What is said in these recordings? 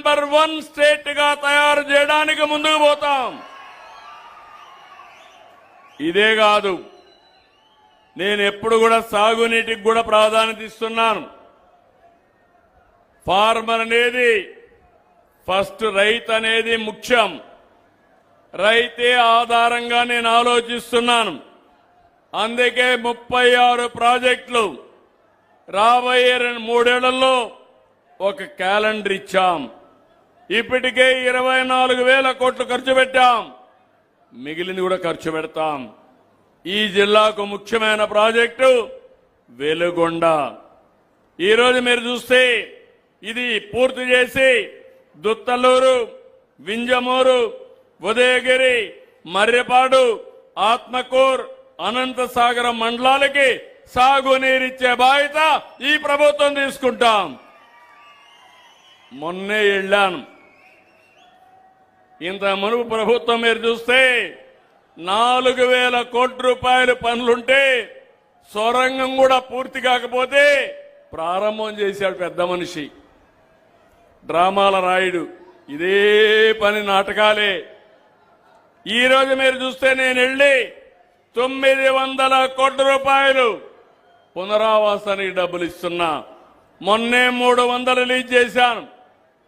Number 1 state గా తయారు చేయడానికి ముందుకు పోతాం. ఇదే కాదు, నేను ఎప్పుడు కూడా సాగునీటికి కూడా ప్రాధాన్యత ఇస్తున్నాను. ఫార్మర్ అనేది ఫస్ట్, రైతు అనేది ముఖ్యం. రైతే ఆధారంగా నేను ఆలోచిస్తున్నాను. అందుకే 36 ప్రాజెక్టులు రాబోయే 3 ఏళ్లలో ఒక క్యాలెండర్ ఇచ్చాం. ఇప్పటికే 24,000 కోట్లు ఖర్చు పెట్టాం. మిగిలింది కూడా ఖర్చు పెడతాం. ఈ జిల్లాకు ముఖ్యమైన ప్రాజెక్టు వెలుగొండ. ఈరోజు మీరు చూస్తే ఇది పూర్తి చేసి దుత్తలూరు, వింజమూరు, ఉదయగిరి, మర్రిపాడు, ఆత్మకూర్, అనంతసాగరం మండలాలకి సాగునీరిచ్చే బాధ్యత ఈ ప్రభుత్వం తీసుకుంటాం. మొన్నే వెళ్ళాను. ఇంత మునుపు ప్రభుత్వం మీరు చూస్తే 4,000 కోట్ల రూపాయల పనులుంటే సొరంగం కూడా పూర్తి కాకపోతే ప్రారంభం చేశాడు పెద్ద మనిషి డ్రామాల రాయుడు. ఇదే పని నాటకాలే. ఈ రోజు మీరు చూస్తే నేను వెళ్ళి 900 కోట్ల రూపాయలు పునరావాసానికి డబ్బులు ఇస్తున్నా. మొన్నే 300 రిలీజ్ చేశాను.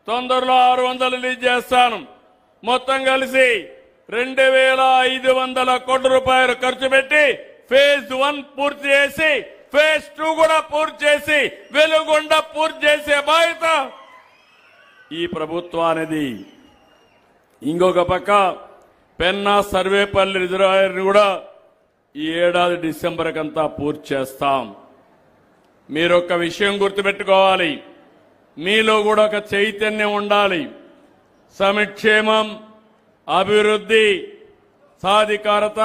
తొందరలో 600 రిలీజ్ చేస్తాను. మొత్తం కలిసి 2,500 కోట్ల రూపాయలు ఖర్చు పెట్టి ఫేజ్ 1 పూర్తి చేసి ఫేజ్ 2 కూడా పూర్తి చేసి వెలుగొండ పూర్తి చేసే బాధ్యత ఈ ప్రభుత్వానిది. ఇంకొక పక్క పెన్నా సర్వేపల్లి రిజర్వాయర్ కూడా ఈ ఏడాది డిసెంబర్ కంతా పూర్తి చేస్తాం. మీరు ఒక విషయం గుర్తుపెట్టుకోవాలి, మీలో కూడా ఒక చైతన్యం ఉండాలి. సంక్షేమం, అభివృద్ధి, సాధికారత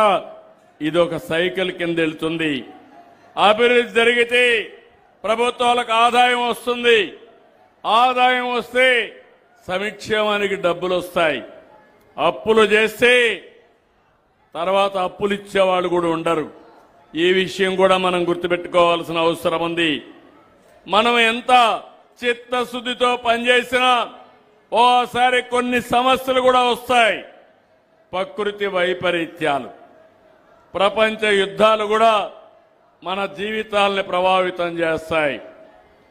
ఇది ఒక సైకిల్ కింద వెళ్తుంది. అభివృద్ధి జరిగితే ప్రభుత్వాలకు ఆదాయం వస్తుంది. ఆదాయం వస్తే సంక్షేమానికి డబ్బులు వస్తాయి. అప్పులు చేస్తే తర్వాత అప్పులు ఇచ్చేవాళ్ళు కూడా ఉండరు. ఈ విషయం కూడా మనం గుర్తుపెట్టుకోవాల్సిన అవసరం ఉంది. మనం ఎంత చిత్తశుద్ధితో పనిచేసినా ఓసారి కొన్ని సమస్యలు కూడా వస్తాయి. ప్రకృతి వైపరీత్యాలు, ప్రపంచ యుద్ధాలు కూడా మన జీవితాలని ప్రభావితం చేస్తాయి.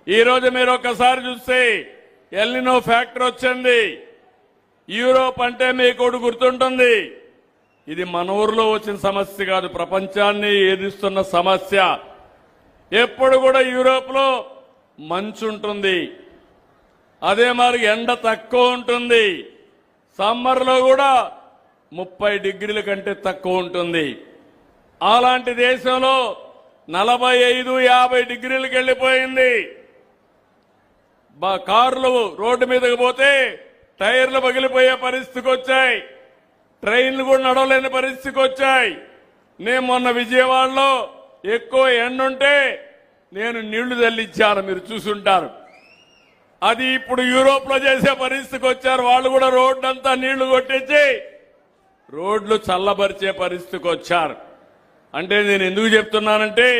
ఈరోజు మీరు ఒక్కసారి చూస్తే ఎల్నినో ఫ్యాక్టర్ వచ్చింది. యూరోప్ అంటే మీకు ఒకటి గుర్తుంటుంది, ఇది మన ఊర్లో వచ్చిన సమస్య కాదు, ప్రపంచాన్ని ఎదుర్కొన్న సమస్య. ఎప్పుడు కూడా యూరోప్ లో మంచు ఉంటుంది, అదే మరి ఎండ తక్కువ ఉంటుంది. సమ్మర్ లో కూడా 30 డిగ్రీల కంటే తక్కువ ఉంటుంది. అలాంటి దేశంలో 45-50 డిగ్రీలకు వెళ్లిపోయింది. కార్లు రోడ్డు మీదకి పోతే టైర్లు పగిలిపోయే పరిస్థితికి వచ్చాయి. ట్రైన్లు కూడా నడవలేని పరిస్థితికి వచ్చాయి. నేను మొన్న విజయవాడలో ఎక్కువ ఎండుంటే నేను నీళ్లు తల్లించాను, మీరు చూసుంటారు. అది ఇప్పుడు యూరోప్ లో చేసే పరిస్థితికి వచ్చారు. వాళ్ళు కూడా రోడ్డు అంతా నీళ్లు కొట్టించి రోడ్లు చల్లబరిచే పరిస్థితికి వచ్చారు. అంటే నేను ఎందుకు చెప్తున్నానంటే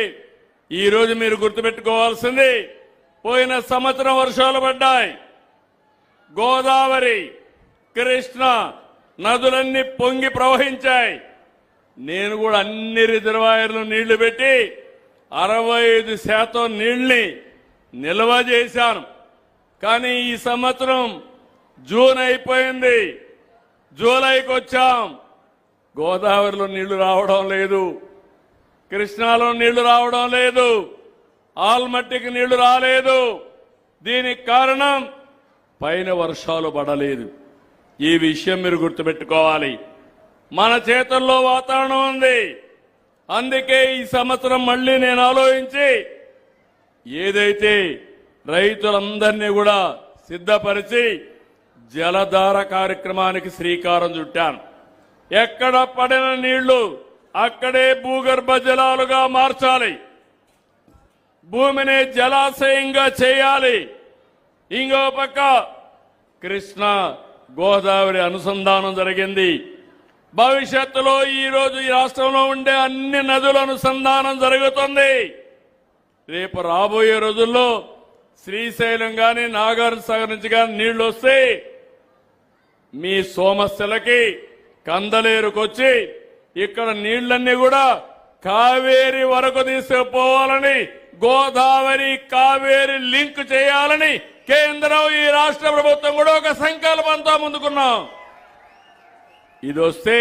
ఈ రోజు మీరు గుర్తుపెట్టుకోవాల్సింది, పోయిన సంవత్సరం వర్షాలు పడ్డాయి. గోదావరి, కృష్ణ నదులన్నీ పొంగి ప్రవహించాయి. నేను కూడా అన్ని రిజర్వాయర్లు నీళ్లు పెట్టి 65% నీళ్లని నిల్వ చేశాను. కానీ ఈ సంవత్సరం జూన్ అయిపోయింది, జూలైకి వచ్చాం, గోదావరిలో నీళ్లు రావడం లేదు, కృష్ణాలో నీళ్లు రావడం లేదు, ఆల్మట్టికి నీళ్లు రాలేదు. దీనికి కారణం పైన వర్షాలు పడలేదు. ఈ విషయం మీరు గుర్తుపెట్టుకోవాలి. మన చేతుల్లో వాతావరణం ఉంది. అందుకే ఈ సంవత్సరం మళ్లీ నేను ఆలోచించి ఏదైతే రైతులందరినీ కూడా సిద్ధపరిచి జలధార కార్యక్రమానికి శ్రీకారం చుట్టాను. ఎక్కడ పడిన నీళ్లు అక్కడే భూగర్భ జలాలుగా మార్చాలి, భూమిని జలాశయంగా చేయాలి. ఇంకో పక్క కృష్ణ గోదావరి అనుసంధానం జరిగింది. భవిష్యత్తులో ఈ రోజు ఈ రాష్ట్రంలో ఉండే అన్ని నదుల అనుసంధానం జరుగుతుంది. రేపు రాబోయే రోజుల్లో శ్రీశైలం గాని నాగార్జున సాగర్ నుంచి గాని నీళ్లు వస్తే మీ సోమస్యలకి కందలేరుకొచ్చి ఇక్కడ నీళ్లన్నీ కూడా కావేరి వరకు తీసుకుపోవాలని గోదావరి కావేరి లింక్ చేయాలని కేంద్రం ఈ రాష్ట్ర ప్రభుత్వం కూడా ఒక సంకల్పంతో ముందుకున్నాం. ఇది వస్తే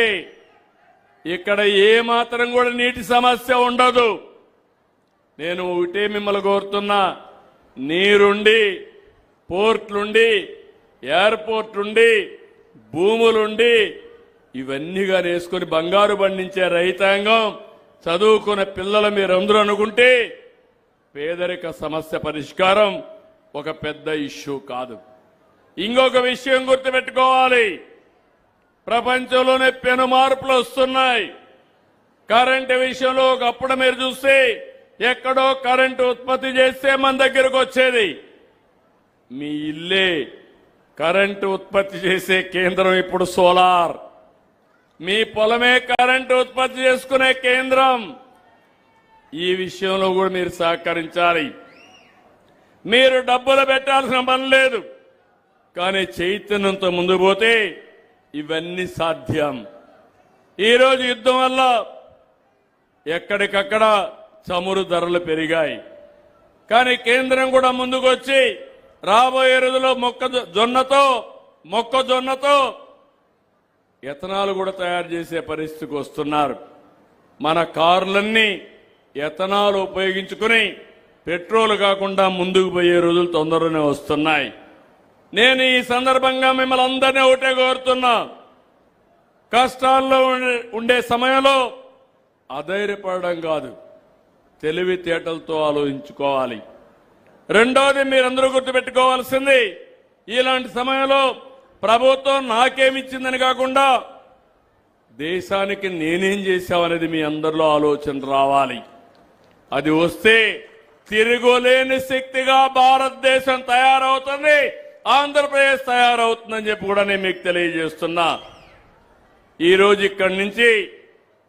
ఇక్కడ ఏ మాత్రం కూడా నీటి సమస్య ఉండదు. నేను ఒకటే మిమ్మల్ని కోరుతున్నా, నీరుండి పోర్ట్లుండి ఎయిర్పోర్ట్ ఉండి భూములుండి ఇవన్నీగా వేసుకుని బంగారు పండించే రైతాంగం చదువుకున్న పిల్లలు మీరందరూ అనుకుంటే పేదరిక సమస్య పరిష్కారం ఒక పెద్ద ఇష్యూ కాదు. ఇంకొక విషయం గుర్తుపెట్టుకోవాలి, ప్రపంచంలోనే పెను మార్పులు వస్తున్నాయి. కరెంటు విషయంలో ఒకప్పుడు మీరు చూస్తే ఎక్కడో కరెంటు ఉత్పత్తి చేస్తే మన దగ్గరకు వచ్చేది. మీ ఇల్లే కరెంటు ఉత్పత్తి చేసే కేంద్రం ఇప్పుడు సోలార్. మీ పొలమే కరెంటు ఉత్పత్తి చేసుకునే కేంద్రం. ఈ విషయంలో కూడా మీరు సహకరించాలి. మీరు డబ్బులు పెట్టాల్సిన పని లేదు, కానీ చైతన్యంతో ముందు పోతే ఇవన్నీ సాధ్యం. ఈరోజు యుద్ధం వల్ల ఎక్కడికక్కడ చమురు ధరలు పెరిగాయి, కానీ కేంద్రం కూడా ముందుకొచ్చి రాబోయే రోజుల్లో మొక్కజొన్నతో ఎథనాల్ కూడా తయారు చేసే పరిస్థితికి వస్తున్నారు. మన కార్లన్నీ ఎథనాల్ ఉపయోగించుకుని పెట్రోల్ కాకుండా ముందుకు పోయే రోజులు తొందరనే వస్తున్నాయి. నేను ఈ సందర్భంగా మిమ్మల్ని అందరినీ ఒకటే కోరుతున్నా, కష్టాల్లో ఉండే సమయంలో అధైర్యపడడం కాదు, తెలివితేటలతో ఆలోచించుకోవాలి. రెండోది మీరందరూ గుర్తుపెట్టుకోవాల్సింది, ఇలాంటి సమయంలో ప్రభుత్వం నాకేమిచ్చిందని కాకుండా దేశానికి నేనేం చేశామనేది మీ అందరిలో ఆలోచన రావాలి. అది వస్తే తిరుగులేని శక్తిగా భారతదేశం తయారవుతుంది, ఆంధ్రప్రదేశ్ తయారవుతుందని చెప్పి కూడా నేను మీకు తెలియజేస్తున్నా. ఈరోజు ఇక్కడి నుంచి